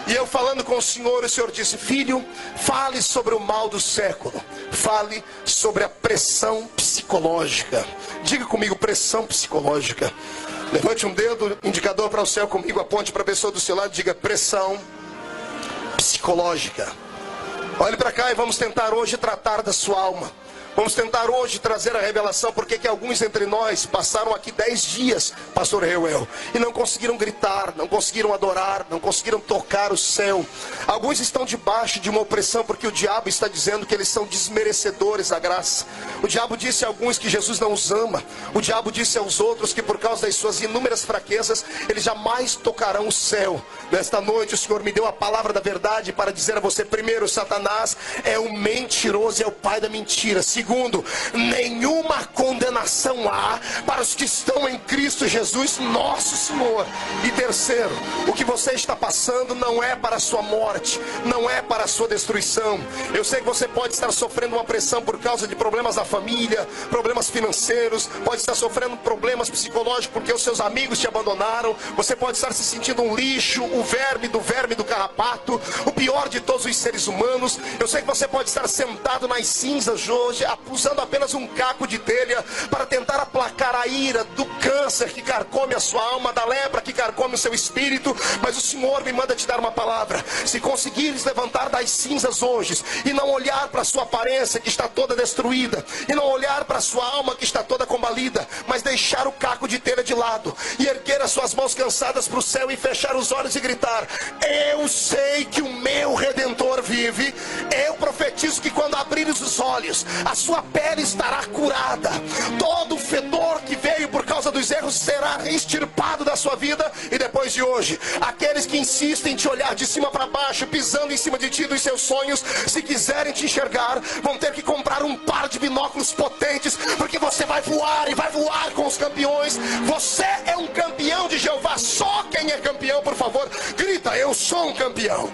E eu falando com o Senhor disse: filho, fale sobre o mal do século. Fale sobre a pressão psicológica. Diga comigo, pressão psicológica. Levante um dedo indicador para o céu comigo, aponte para a pessoa do seu lado e diga: pressão psicológica. Olhe para cá e vamos tentar hoje tratar da sua alma. Vamos tentar hoje trazer a revelação porque que alguns entre nós passaram aqui 10 dias, pastor Reuel, e não conseguiram gritar, não conseguiram adorar, não conseguiram tocar o céu. Alguns estão debaixo de uma opressão porque o diabo está dizendo que eles são desmerecedores da graça. O diabo disse a alguns que Jesus não os ama. O diabo disse aos outros que por causa das suas inúmeras fraquezas, eles jamais tocarão o céu. Nesta noite o Senhor me deu a palavra da verdade para dizer a você: primeiro, Satanás é o mentiroso, é o pai da mentira. Segundo, nenhuma condenação há para os que estão em Cristo Jesus, nosso Senhor. E terceiro, o que você está passando não é para a sua morte, não é para a sua destruição. Eu sei que você pode estar sofrendo uma pressão por causa de problemas da família, problemas financeiros, pode estar sofrendo problemas psicológicos porque os seus amigos te abandonaram. Você pode estar se sentindo um lixo, o verme do carrapato, o pior de todos os seres humanos. Eu sei que você pode estar sentado nas cinzas hoje, usando apenas um caco de telha para tentar aplacar a ira do câncer que carcome a sua alma, da lepra que carcome o seu espírito. Mas o Senhor me manda te dar uma palavra: se conseguires levantar das cinzas hoje e não olhar para a sua aparência que está toda destruída, e não olhar para a sua alma que está toda combalida, mas deixar o caco de telha de lado e erguer as suas mãos cansadas para o céu e fechar os olhos e gritar: eu sei que o meu Redentor vive. Eu profetizo que quando abrires os olhos, a sua pele estará curada. Todo o fedor que veio por causa dos erros será extirpado da sua vida. E depois de hoje, aqueles que insistem em te olhar de cima para baixo, pisando em cima de ti, dos seus sonhos, se quiserem te enxergar, vão ter que comprar um par de binóculos potentes, porque você vai voar e vai voar com os campeões. Você é um campeão de Jeová. Só quem é campeão, por favor, grita: eu sou um campeão.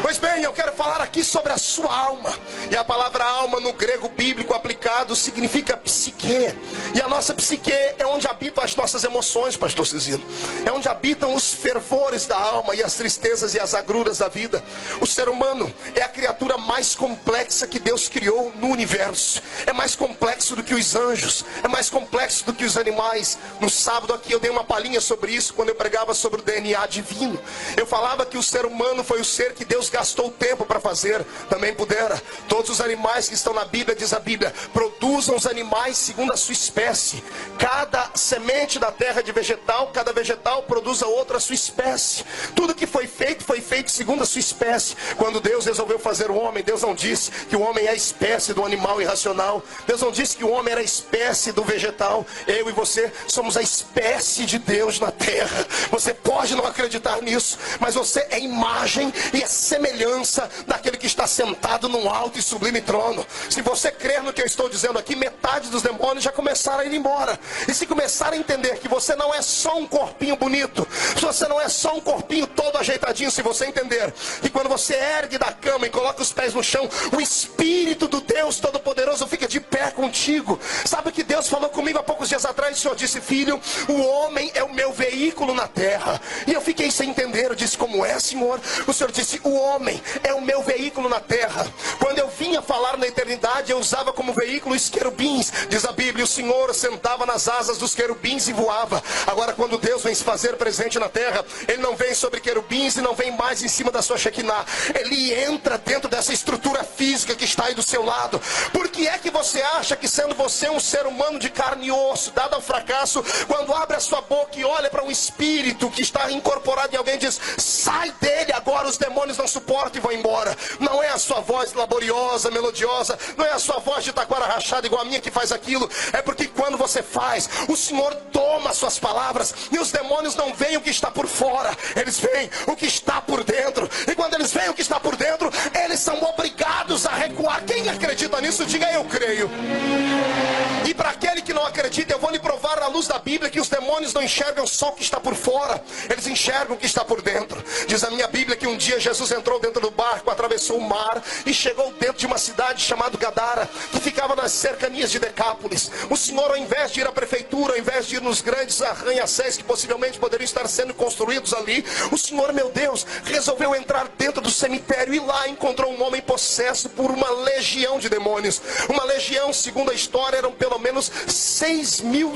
Pois bem, eu quero falar aqui sobre a sua alma. E a palavra alma no grego bíblico aplicado significa psique. E a nossa psique é onde habitam as nossas emoções, pastor Cizino. É onde habitam os fervores da alma e as tristezas e as agruras da vida. O ser humano é a criatura mais complexa que Deus criou no universo. É mais complexo do que os anjos, é mais complexo do que os animais. No sábado aqui eu dei uma palhinha sobre isso quando eu pregava sobre o DNA divino. Eu falava que o ser humano foi o ser que Deus gastou tempo para fazer. Também pudera. Todos os animais que estão na Bíblia, diz a Bíblia, produzam os animais segundo a sua espécie. Cada semente da terra de vegetal, cada vegetal produz a outra a sua espécie. Tudo que foi feito segundo a sua espécie. Quando Deus resolveu fazer o homem, Deus não disse que o homem é a espécie do animal irracional. Deus não disse que o homem era a espécie do vegetal. Eu e você somos a espécie de Deus na terra. Você pode não acreditar nisso, mas você é imagem e é semelhança daquele que está sentado num alto e sublime trono. Se você crer no que eu estou dizendo aqui, metade dos demônios já começaram a ir embora. E se começar a entender que você não é só um corpinho bonito, se você não é só um corpinho todo ajeitadinho, se você entender que quando você ergue da cama e coloca os pés no chão, o Espírito do Deus Todo-Poderoso fica de pé contigo. Sabe o que Deus falou comigo há poucos dias atrás? O Senhor disse: filho, o homem é o meu veículo na terra. E eu fiquei sem entender. Eu disse: como é, Senhor? O Senhor disse: o homem é o meu veículo na terra. Quando eu vinha falar na eternidade, eu usava como veículo os querubins. Diz a Bíblia: o Senhor sentava nas asas dos querubins e voava. Agora, quando Deus vem se fazer presente na terra, Ele não vem sobre querubins e não vem mais em cima da sua Shekinah. Ele entra dentro dessa estrutura física que está aí do seu lado. Por que é que você acha que, sendo você um ser humano de carne e osso, dado ao fracasso, quando abre a sua boca e olha para um espírito que está incorporado em alguém, diz: sai dele agora, os demônios não suportam e vão embora? Não é a sua voz laboriosa, melodiosa, não é a sua voz de taquara rachada igual a minha que faz aquilo. É porque quando você faz, o Senhor toma as suas palavras e os demônios não veem o que está por fora, eles veem o que está por dentro. E quando eles veem o que está por dentro, eles são obrigados a recuar. Quem acredita nisso, diga: eu creio. E para aquele que não acredita, eu vou lhe provar à luz da Bíblia que os demônios não enxergam só o que está por fora, eles enxergam o que está por dentro. Diz a minha Bíblia que um dia Jesus entrou dentro do barco, atravessou o mar e chegou dentro de uma cidade chamada Gadara, que ficava nas cercanias de Decápolis. O Senhor, ao invés de ir à prefeitura, ao invés de ir nos grandes arranha-céus que possivelmente poderiam estar sendo construídos ali, o Senhor, meu Deus, resolveu entrar dentro do cemitério e lá encontrou um homem possesso por uma legião de demônios. Uma legião, segundo a história, eram pelo menos 6 mil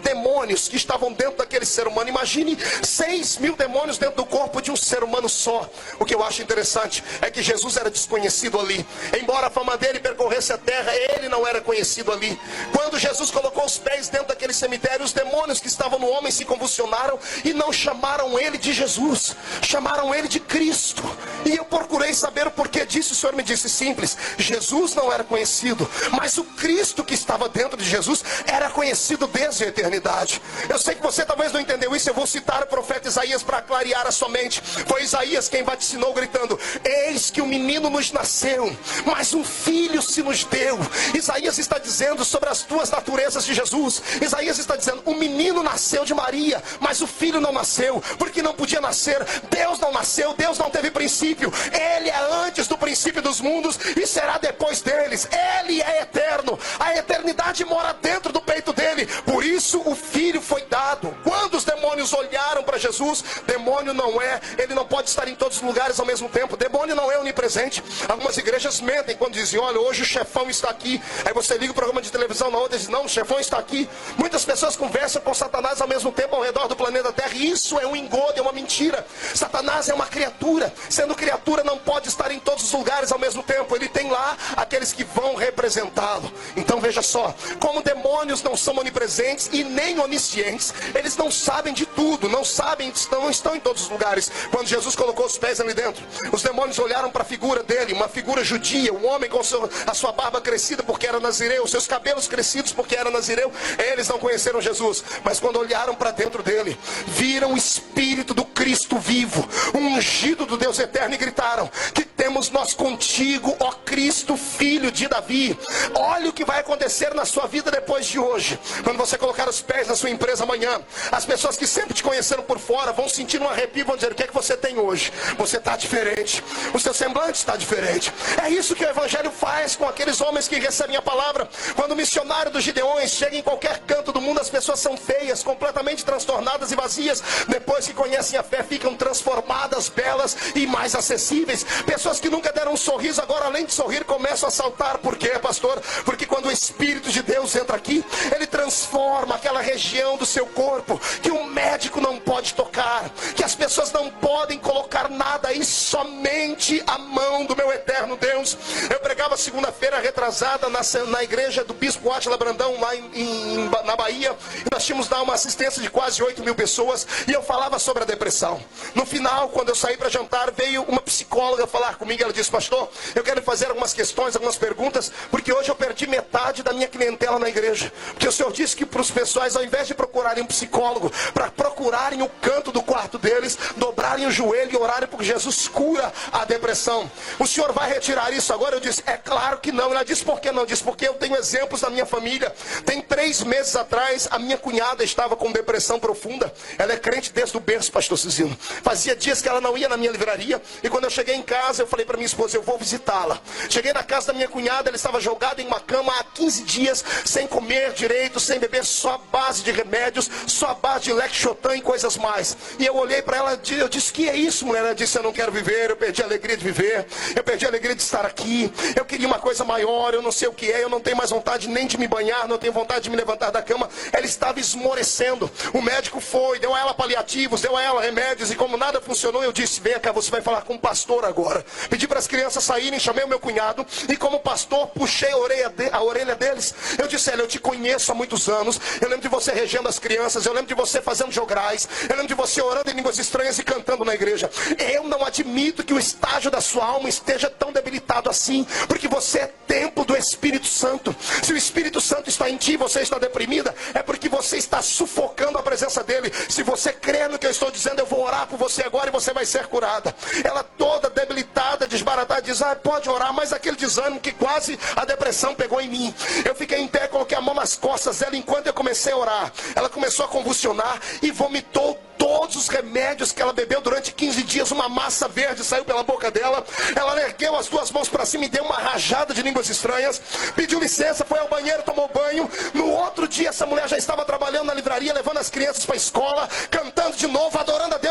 demônios que estavam dentro daquele ser humano. Imagine 6 mil demônios dentro do corpo de um ser humano só. O que eu acho interessante é que Jesus era desconhecido ali. Embora a fama dele percorresse a terra, ele não era conhecido ali. Quando Jesus colocou os pés dentro daquele cemitério, os demônios que estavam no homem se convulsionaram e não chamaram ele de Jesus, chamaram ele de Cristo. E eu procurei saber o porquê disso. O Senhor me disse: simples, Jesus não era conhecido, mas o Cristo que estava dentro de Jesus era conhecido desde a eternidade. Eu sei que você talvez não entendeu isso. Eu vou citar o profeta Isaías para clarear a sua mente. Foi Isaías quem vaticinou gritando: eis que um menino nos nasceu, mas um filho se nos deu. Isaías está dizendo sobre as duas naturezas de Jesus. Isaías está dizendo: um menino nasceu de Maria, mas o filho não nasceu, porque não podia nascer. Deus não nasceu, Deus não teve princípio. Ele é antes do princípio dos mundos e será depois deles. Ele é eterno, a eternidade mora dentro do peito dele. Por isso o filho foi dado. Quando os demônios olharam para Jesus, demônio não é, ele não pode estar em todos os lugares ao mesmo tempo. Demônio não é onipresente. Algumas igrejas mentem quando dizem: olha, hoje o chefão está aqui. Aí você liga o programa de televisão, na outra diz: não, o chefão está aqui. Muitas pessoas conversam com Satanás ao mesmo tempo ao redor do planeta Terra, e isso é um engodo, é uma mentira. Satanás é uma criatura. Sendo criatura, não pode estar em todos os lugares ao mesmo tempo. Ele tem lá aqueles que vão representá-lo. Então veja só, como demônios não são onipresentes e nem oniscientes, eles não sabem de tudo, não sabem, não estão em todos os lugares. Quando Jesus colocou os pés ali dentro, os demônios olharam para a figura dele, uma figura judia, um homem com a sua barba crescida porque era nazireu, seus cabelos crescidos porque era nazireu. Eles não conheceram Jesus, mas quando olharam para dentro dele, viram o Espírito do Cristo vivo, o ungido do Deus eterno, e gritaram: que temos nós contigo, ó Cristo, filho de Davi. Olha o que vai acontecer na sua vida depois de hoje. Quando você colocar os pés na sua empresa amanhã, as pessoas que sempre te conheceram por fora vão sentir um arrepio, vão dizer: o que é que você tem hoje? Você está diferente, o seu semblante está diferente. É isso que o Evangelho faz com aqueles homens que recebem a palavra. Quando o missionário dos Gideões chega em qualquer canto do mundo, as pessoas são feias, completamente transtornadas e vazias. Depois que conhecem a fé, ficam transformadas, belas e mais acessíveis. Pessoas que nunca deram um sorriso, agora além de sorrir começam a saltar. Por quê, pastor? Porque quando o Espírito de Deus entra aqui, ele transforma aquela região do seu corpo que um médico não pode tocar, que as pessoas não podem colocar nada aí, somente a mão do meu eterno Deus. Eu pregava segunda-feira retrasada na igreja do Bispo Átila Brandão, lá na Bahia, e nós tínhamos dar uma assistência de quase 8 mil pessoas, e eu falava sobre a depressão. No final, quando eu saí para jantar, veio uma psicóloga falar comigo. Ela disse: pastor, eu quero fazer algumas questões, algumas perguntas, porque hoje eu perdi metade da minha clientela na igreja, porque o senhor disse que para os pessoais, ao invés de procurarem um psicólogo, para procurarem o canto do quarto deles, dobrarem o joelho e orarem, porque Jesus cura a depressão. O senhor vai retirar isso agora? Eu disse: é claro que não. Ela disse: por que não? Disse: porque eu tenho exemplos da minha família. Tem 3 meses atrás, a minha cunhada estava com depressão profunda. Ela é crente desde o berço, pastor Cizino. Fazia dias que ela não ia na minha livraria, e quando eu cheguei em casa, eu falei para minha esposa: eu vou visitá-la. Cheguei na casa da minha cunhada, ela estava jogada em uma cama há 15 dias, sem comer direito, sem beber, só a base de remédios, só a base de Lexotan e coisas mais. E eu olhei para ela, eu disse: que é isso, mulher? Ela disse: eu não quero viver, eu perdi a alegria de viver, eu perdi a alegria de estar aqui, eu queria uma coisa maior, eu não sei o que é, eu não tenho mais vontade nem de me banhar, não tenho vontade de me levantar da cama. Ela estava esmorecendo. O médico foi, deu a ela paliativos, deu a ela remédios, e como nada funcionou, eu disse: vem cá, você vai falar com o pastor agora. Pedi para as crianças saírem, chamei o meu cunhado, e como pastor, puxei a orelha deles. Eu disse: eu te conheço há muitos anos, eu lembro de você regendo as crianças, eu lembro de você fazendo jograis, eu lembro de você orando em línguas estranhas e cantando na igreja. Eu não admito que o estágio da sua alma esteja tão debilitado assim, porque você é templo do Espírito Santo. Se o Espírito Santo está em ti e você está deprimida, é porque você está sufocando a presença dele. Se você crê no que eu estou dizendo, eu vou orar por você agora e você vai ser curada. Ela toda debilitada, desesperada, desbaratada, diz, pode orar, mas aquele desânimo que quase a depressão pegou em mim. Eu fiquei em pé, coloquei a mão nas costas dela, enquanto eu comecei a orar, ela começou a convulsionar e vomitou todos os remédios que ela bebeu durante 15 dias, uma massa verde saiu pela boca dela. Ela ergueu as duas mãos para cima e deu uma rajada de línguas estranhas, pediu licença, foi ao banheiro, tomou banho. No outro dia essa mulher já estava trabalhando na livraria, levando as crianças para a escola, cantando de novo, adorando a Deus.